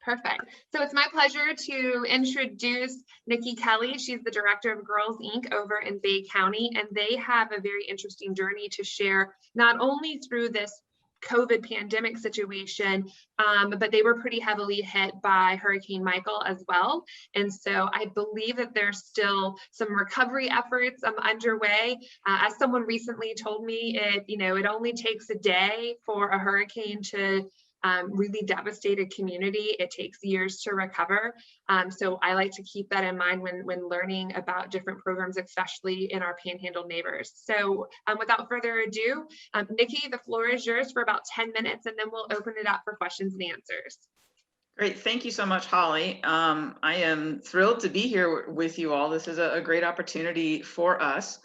Perfect. So it's my pleasure to introduce Nikki Kelly. She's the director of Girls Inc. over in Bay County, and they have a very interesting journey to share, not only through this COVID pandemic situation, but they were pretty heavily hit by Hurricane Michael as well. And so I believe that there's still some recovery efforts underway. As someone recently told me, it only takes a day for a hurricane to really devastate a community. It takes years to recover. So I like to keep that in mind when learning about different programs, especially in our Panhandle neighbors. So without further ado, Nikki, the floor is yours for about 10 minutes, and then we'll open it up for questions and answers. Great. Thank you so much, Holly. I am thrilled to be here with you all. This is a great opportunity for us.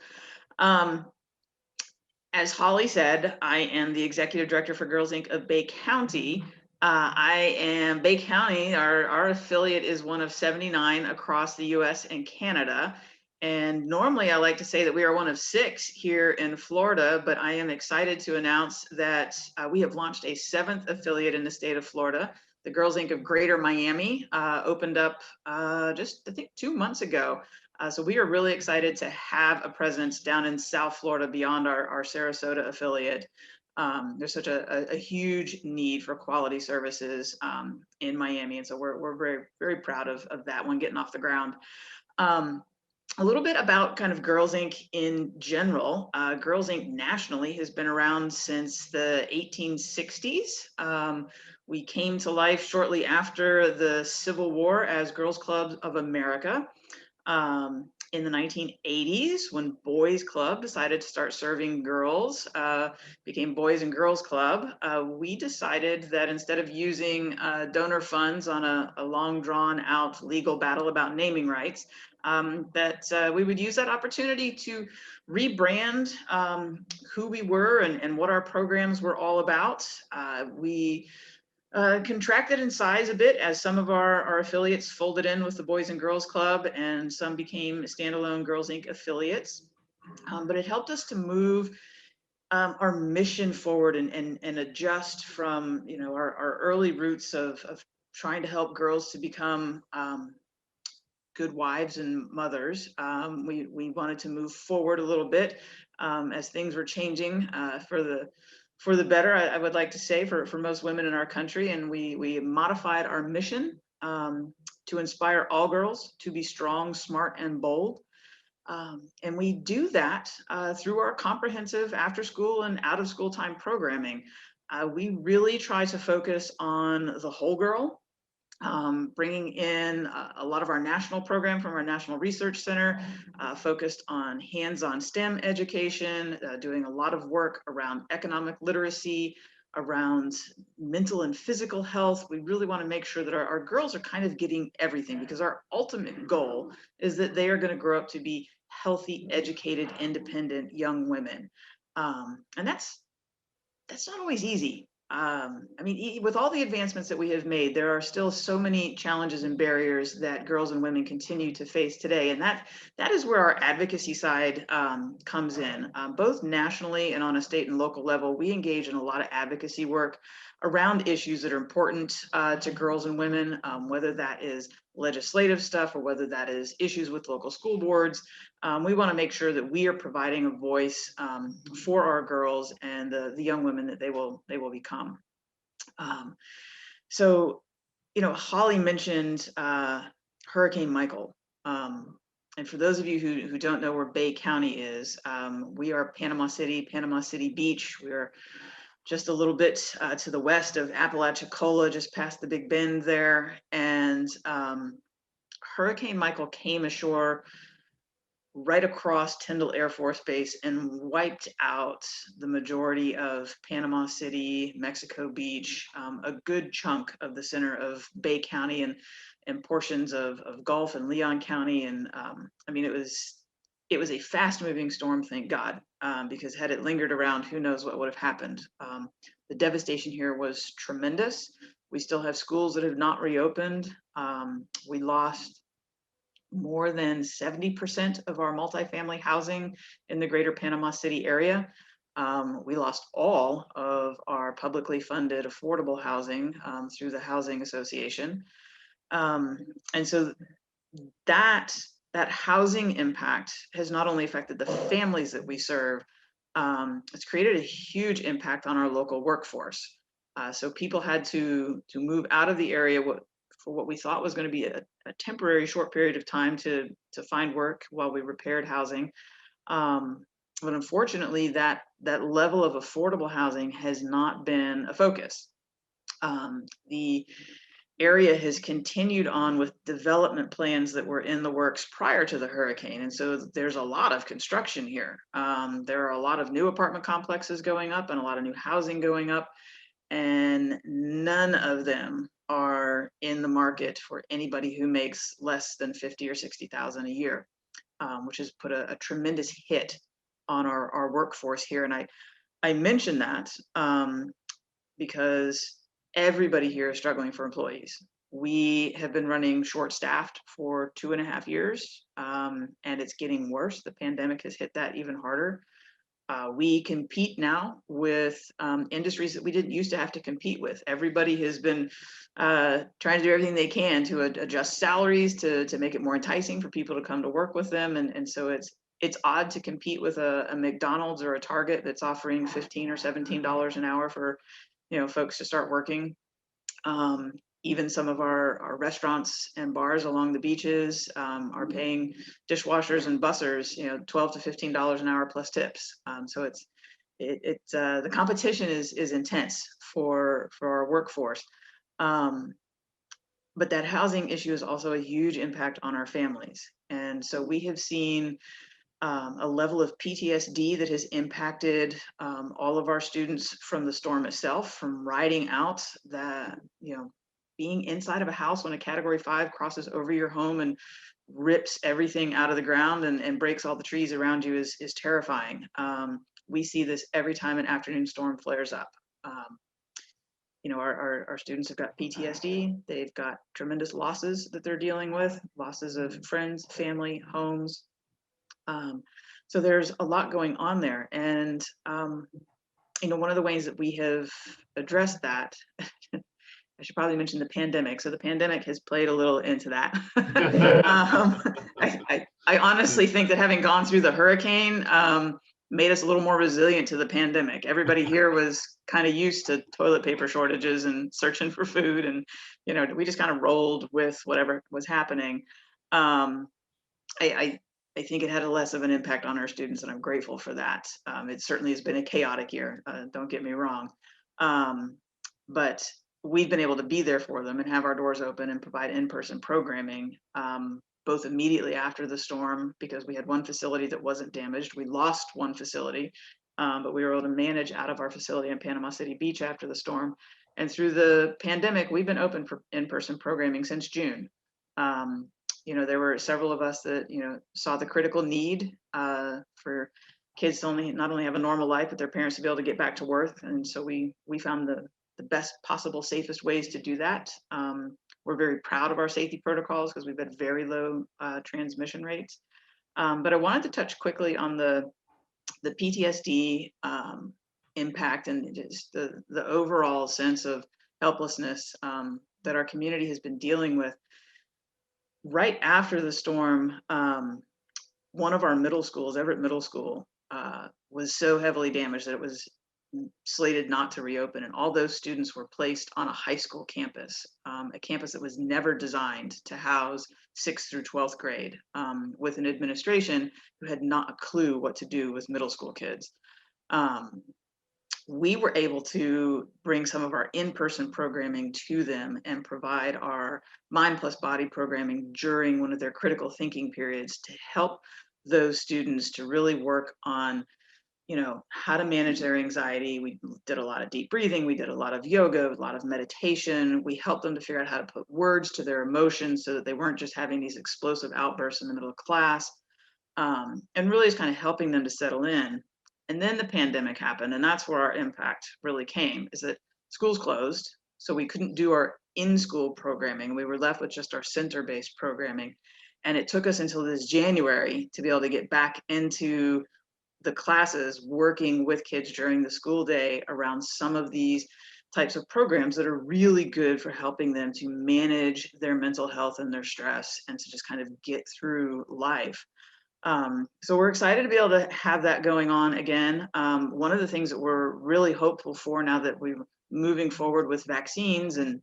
As Holly said, I am the executive director for Girls Inc. of Bay County. Bay County, our affiliate is one of 79 across the US and Canada. And normally I like to say that we are one of 6 here in Florida, but I am excited to announce that we have launched a 7th affiliate in the state of Florida. The Girls Inc. of Greater Miami opened up just, I think, 2 months ago. So we are really excited to have a presence down in South Florida beyond our Sarasota affiliate. There's such a huge need for quality services in Miami. And so we're very, very proud of that one getting off the ground. A little bit about kind of Girls Inc. in general. Girls Inc. nationally has been around since the 1860s. We came to life shortly after the Civil War as Girls Clubs of America. In the 1980s, when Boys Club decided to start serving girls, became Boys and Girls Club, we decided that instead of using donor funds on a long drawn out legal battle about naming rights, that we would use that opportunity to rebrand who we were and what our programs were all about. We contracted in size a bit as some of our affiliates folded in with the Boys and Girls Club, and some became standalone Girls Inc. affiliates. But it helped us to move our mission forward and adjust from our early roots of trying to help girls to become good wives and mothers. We wanted to move forward a little bit as things were changing for the better, I would like to say, for most women in our country. And we modified our mission to inspire all girls to be strong, smart, and bold. And we do that through our comprehensive after school and out of school time programming. We really try to focus on the whole girl, bringing in a lot of our national program from our National Research Center, focused on hands-on STEM education, doing a lot of work around economic literacy, around mental and physical health. We really want to make sure that our girls are kind of getting everything, because our ultimate goal is that they are going to grow up to be healthy, educated, independent young women. And that's not always easy. I mean, with all the advancements that we have made, there are still so many challenges and barriers that girls and women continue to face today. And that is where our advocacy side comes in. Both nationally and on a state and local level, we engage in a lot of advocacy work around issues that are important to girls and women, whether that is legislative stuff or whether that is issues with local school boards. We want to make sure that we are providing a voice for our girls and the young women that they will become. So, Holly mentioned Hurricane Michael. And for those of you who don't know where Bay County is, we are Panama City Beach. We're just a little bit to the west of Apalachicola, just past the Big Bend there. And Hurricane Michael came ashore right across Tyndall Air Force Base and wiped out the majority of Panama City, Mexico Beach, a good chunk of the center of Bay County and portions of Gulf and Leon County. And I mean, it was a fast moving storm, thank God, because had it lingered around, who knows what would have happened. The devastation here was tremendous. We still have schools that have not reopened. We lost more than 70% of our multifamily housing in the greater Panama City area. We lost all of our publicly funded affordable housing through the Housing Association. And so that housing impact has not only affected the families that we serve, it's created a huge impact on our local workforce. So people had to move out of the area for what we thought was going to be a temporary short period of time to find work while we repaired housing. But unfortunately, that level of affordable housing has not been a focus. The area has continued on with development plans that were in the works prior to the hurricane. And so there's a lot of construction here. There are a lot of new apartment complexes going up and a lot of new housing going up, and none of them are in the market for anybody who makes less than 50 or 60,000 a year, which has put a tremendous hit on our workforce here. And I mention that because everybody here is struggling for employees. We have been running short-staffed for 2.5 years, and it's getting worse. The pandemic has hit that even harder. We compete now with industries that we didn't used to have to compete with. Everybody has been trying to do everything they can to adjust salaries to make it more enticing for people to come to work with them. And so it's odd to compete with a McDonald's or a Target that's offering $15 or $17 an hour for folks to start working. Even some of our restaurants and bars along the beaches are paying dishwashers and bussers, $12 to $15 an hour plus tips. So it's the competition is intense for our workforce. But that housing issue is also a huge impact on our families. And so we have seen a level of PTSD that has impacted all of our students from the storm itself, from riding out being inside of a house when a Category 5 crosses over your home and rips everything out of the ground and breaks all the trees around you is terrifying. We see this every time an afternoon storm flares up. Our students have got PTSD. They've got tremendous losses that they're dealing with, losses of friends, family, homes. So there's a lot going on there. And, one of the ways that we have addressed that, I should probably mention the pandemic. So the pandemic has played a little into that. I honestly think that having gone through the hurricane made us a little more resilient to the pandemic. Everybody here was kind of used to toilet paper shortages and searching for food. And, we just kind of rolled with whatever was happening. I think it had a less of an impact on our students, and I'm grateful for that. It certainly has been a chaotic year, don't get me wrong. But we've been able to be there for them and have our doors open and provide in-person programming, both immediately after the storm, because we had one facility that wasn't damaged. We lost one facility, but we were able to manage out of our facility in Panama City Beach after the storm. And through the pandemic, we've been open for in-person programming since June. There were several of us that, saw the critical need for kids to not only have a normal life, but their parents to be able to get back to work. And so we found the best possible, safest ways to do that. We're very proud of our safety protocols because we've had very low transmission rates. But I wanted to touch quickly on the PTSD impact and just the overall sense of helplessness that our community has been dealing with. Right after the storm, one of our middle schools, Everett Middle School, was so heavily damaged that it was slated not to reopen, and all those students were placed on a high school campus, a campus that was never designed to house 6th through 12th grade, with an administration who had not a clue what to do with middle school kids. We were able to bring some of our in-person programming to them and provide our Mind Plus Body programming during one of their critical thinking periods to help those students to really work on how to manage their anxiety. We did a lot of deep breathing. We did a lot of yoga, a lot of meditation. We helped them to figure out how to put words to their emotions so that they weren't just having these explosive outbursts in the middle of class, and really is kind of helping them to settle in. And then the pandemic happened, and that's where our impact really came, is that schools closed, so we couldn't do our in-school programming. We were left with just our center-based programming. And it took us until this January to be able to get back into the classes working with kids during the school day around some of these types of programs that are really good for helping them to manage their mental health and their stress and to just kind of get through life. So we're excited to be able to have that going on again. One of the things that we're really hopeful for now that we're moving forward with vaccines and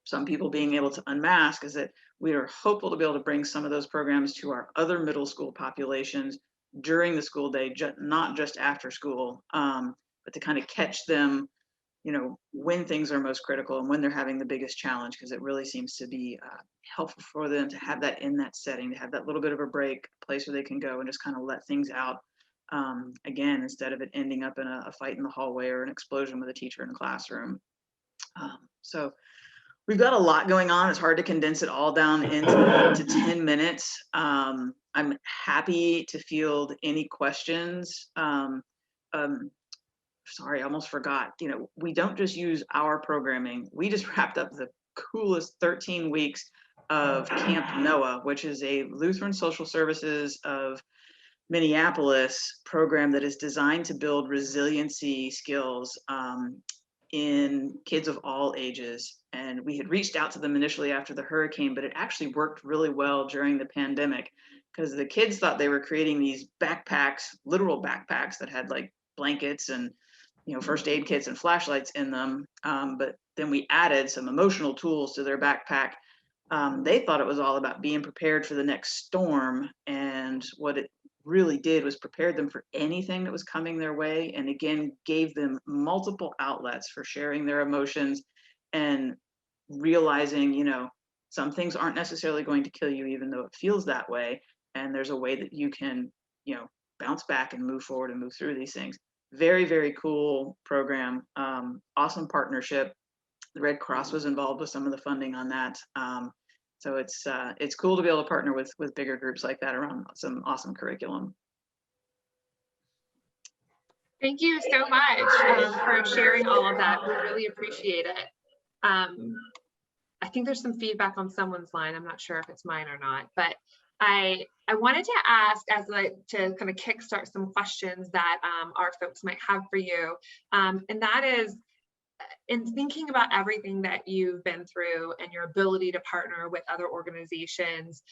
some people being able to unmask is that we are hopeful to be able to bring some of those programs to our other middle school populations during the school day, not just after school, but to kind of catch them, you know, when things are most critical and when they're having the biggest challenge, because it really seems to be helpful for them to have that in that setting, to have that little bit of a break, a place where they can go and just kind of let things out again, instead of it ending up in a fight in the hallway or an explosion with a teacher in a classroom. So we've got a lot going on. It's hard to condense it all down into 10 minutes. I'm happy to field any questions. Sorry, I almost forgot. You know, we don't just use our programming. We just wrapped up the coolest 13 weeks of Camp Noah, which is a Lutheran Social Services of Minneapolis program that is designed to build resiliency skills in kids of all ages. And we had reached out to them initially after the hurricane, but it actually worked really well during the pandemic because the kids thought they were creating these backpacks, literal backpacks that had like blankets and, you know, first aid kits and flashlights in them. But then we added some emotional tools to their backpack. They thought it was all about being prepared for the next storm. And what it really did was prepare them for anything that was coming their way, and again gave them multiple outlets for sharing their emotions and realizing, you know, some things aren't necessarily going to kill you even though it feels that way, and there's a way that you can, you know, bounce back and move forward and move through these things. Very, very cool program. Awesome partnership. The Red Cross was involved with some of the funding on that. So it's cool to be able to partner with bigger groups like that around some awesome curriculum. Thank you so much for sharing all of that. We really appreciate it. I think there's some feedback on someone's line. I'm not sure if it's mine or not, but I wanted to ask to kind of kickstart some questions that our folks might have for you. And that is, in thinking about everything that you've been through and your ability to partner with other organizations,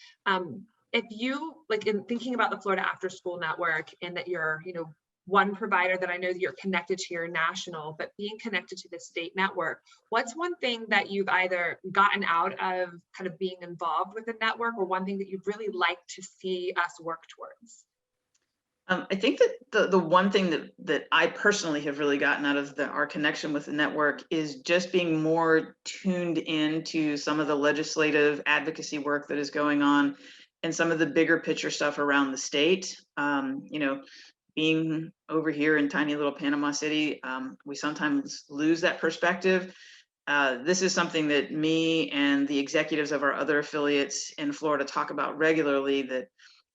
if you, like in thinking about the Florida After School Network and that you're, you know, one provider that I know that you're connected to your national, but being connected to the state network, what's one thing that you've either gotten out of kind of being involved with the network, or one thing that you'd really like to see us work towards? I think that the one thing that I personally have really gotten out of our connection with the network is just being more tuned into some of the legislative advocacy work that is going on and some of the bigger picture stuff around the state. You know, being over here in tiny little Panama City, we sometimes lose that perspective. This is something that me and the executives of our other affiliates in Florida talk about regularly, that,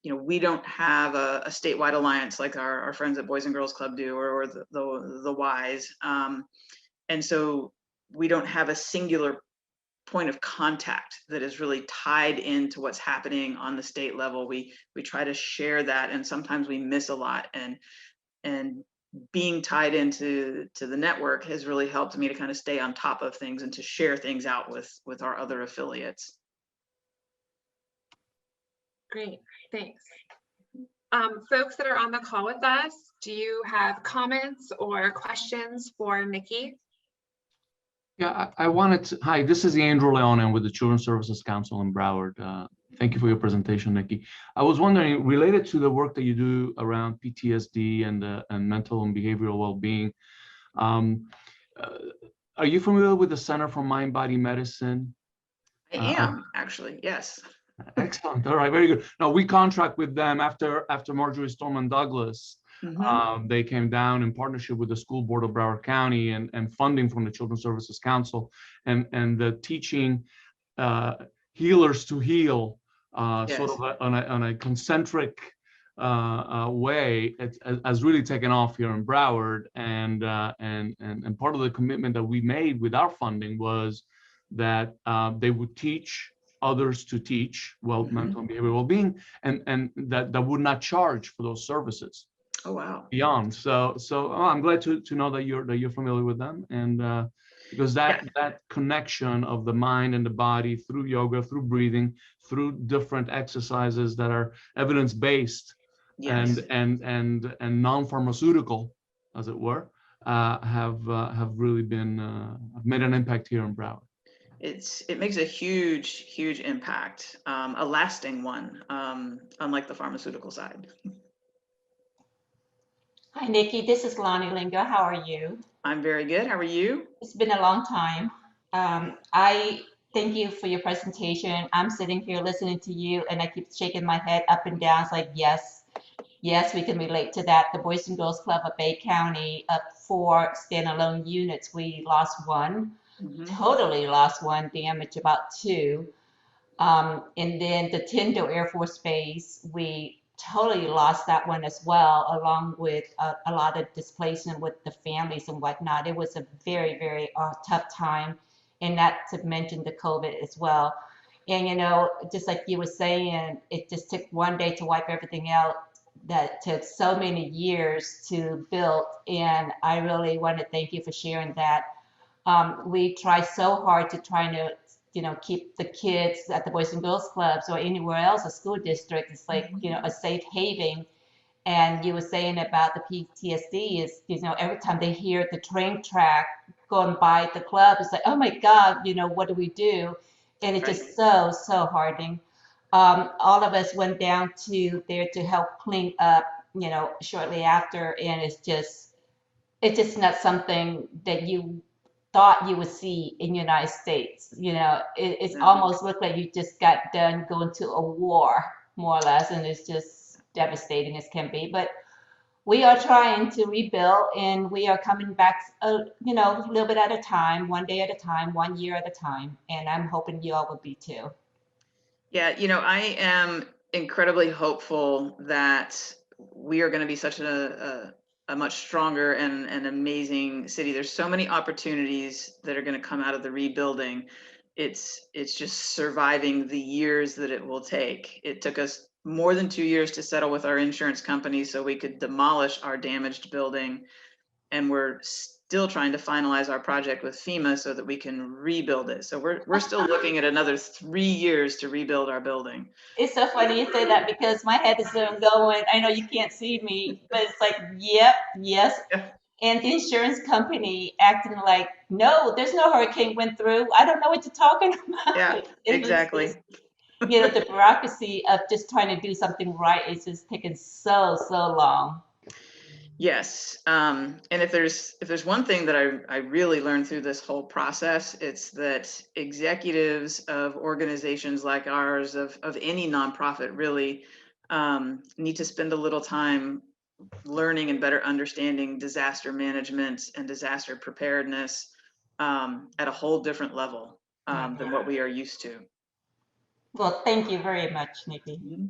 you know, we don't have a statewide alliance like our friends at Boys and Girls Club do, or the WISE. And so we don't have a singular point of contact that is really tied into what's happening on the state level. We try to share that, and sometimes we miss a lot. And being tied into the network has really helped me to kind of stay on top of things and to share things out with our other affiliates. Great, thanks. Folks that are on the call with us, do you have comments or questions for Nikki? Yeah, I wanted to, hi, this is Andrew Leon. I'm with the Children's Services Council in Broward. Thank you for your presentation, Nikki. I was wondering, related to the work that you do around PTSD and mental and behavioral well-being, are you familiar with the Center for Mind-Body Medicine? I am, actually, yes. Excellent. All right, very good. Now, we contract with them after Marjorie Stoneman Douglas. They came down in partnership with the School Board of Broward County and funding from the Children's Services Council, and the teaching healers to heal, yes, sort of on a concentric way. It has really taken off here in Broward, and part of the commitment that we made with our funding was that they would teach others to teach mental and behavioral well-being, and that would not charge for those services. Oh, wow. beyond. So I'm glad to know that you're familiar with them, and because that connection of the mind and the body through yoga, through breathing, through different exercises that are evidence-based Yes. and non-pharmaceutical, as it were, have really been have made an impact here in Broward. It makes a huge impact, a lasting one, unlike the pharmaceutical side. Hi, Nikki. This is Lonnie Lingo. How are you? I'm very good. How are you? It's been a long time. I thank you for your presentation. I'm sitting here listening to you, and I keep shaking my head up and down. It's like, yes, yes, we can relate to that. The Boys and Girls Club of Bay County, of 4 standalone units, we lost one, totally lost one, damaged about 2. And then the Tyndall Air Force Base, we totally lost that one as well, along with a lot of displacement with the families and whatnot. It was a very tough time, and not to mention the COVID as well. And just like you were saying, it just took one day to wipe everything out. That took so many years to build, and I really want to thank you for sharing that. We try so hard to try to keep the kids at the Boys and Girls Clubs or anywhere else, a school district. It's like, a safe haven. And you were saying about the PTSD is, every time they hear the train track going by the club, it's like, oh my God, what do we do? And it's just so hardening. All of us went down to there to help clean up, shortly after. And it's just not something that you thought you would see in the United States. It's almost looked like you just got done going to a war, more or less, and it's just devastating as can be. But we are trying to rebuild, and we are coming back, a little bit at a time, one day at a time, 1 year at a time, and I'm hoping you all will be too. Yeah, I am incredibly hopeful that we are going to be such a much stronger and an amazing city. There's so many opportunities that are going to come out of the rebuilding. It's just surviving the years that it will take. It took us more than 2 years to settle with our insurance company so we could demolish our damaged building, and we're still trying to finalize our project with FEMA so that we can rebuild it. So we're still looking at another 3 years to rebuild our building. It's so funny you say that, because my head is still going. I know you can't see me, but it's like, yep, yes. Yeah. And the insurance company acting like, no, there's no hurricane went through. I don't know what you're talking about. Yeah, exactly. The bureaucracy of just trying to do something right is just taking so long. Yes, and if there's one thing that I really learned through this whole process, it's that executives of organizations like ours, of any nonprofit really, need to spend a little time learning and better understanding disaster management and disaster preparedness at a whole different level than what we are used to. Well, thank you very much, Nikki. Mm-hmm.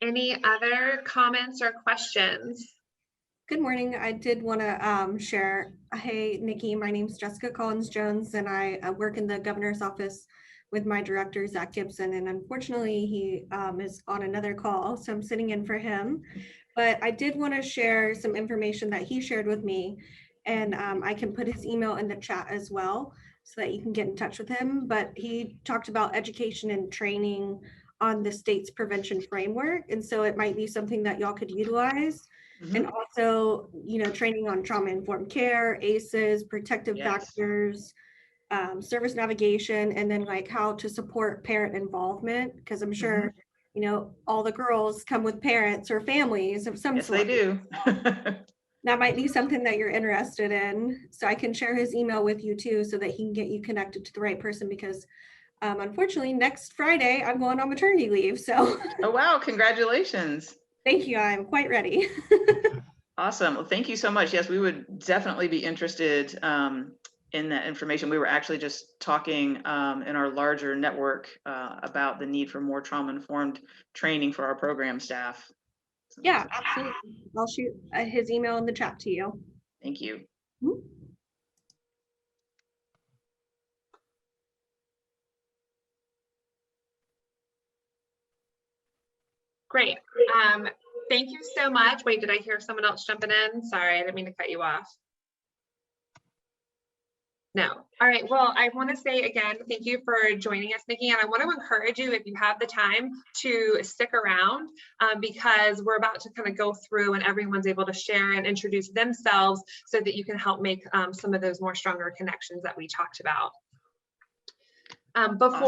Any other comments or questions? Good morning. I did want to share. Hey, Nikki, my name is Jessica Collins-Jones, and I work in the governor's office with my director, Zach Gibson. And unfortunately, he is on another call, so I'm sitting in for him. But I did want to share some information that he shared with me, and I can put his email in the chat as well so that you can get in touch with him. But he talked about education and training on the state's prevention framework. And so it might be something that y'all could utilize. Mm-hmm. And also, training on trauma-informed care, ACEs, protective factors, service navigation, and then like how to support parent involvement. Because I'm sure, all the girls come with parents or families of some sort. Yes, they do. That might be something that you're interested in. So I can share his email with you too, so that he can get you connected to the right person, because unfortunately, next Friday, I'm going on maternity leave. So. Oh, wow. Congratulations. Thank you. I'm quite ready. Awesome. Well, thank you so much. Yes, we would definitely be interested in that information. We were actually just talking in our larger network about the need for more trauma-informed training for our program staff. Yeah, absolutely. I'll shoot his email in the chat to you. Thank you. Mm-hmm. Great. Thank you so much. Wait, did I hear someone else jumping in? Sorry, I didn't mean to cut you off. No. All right. Well, I want to say again, thank you for joining us, Nikki. And I want to encourage you, if you have the time, to stick around because we're about to kind of go through and everyone's able to share and introduce themselves so that you can help make some of those more stronger connections that we talked about. Before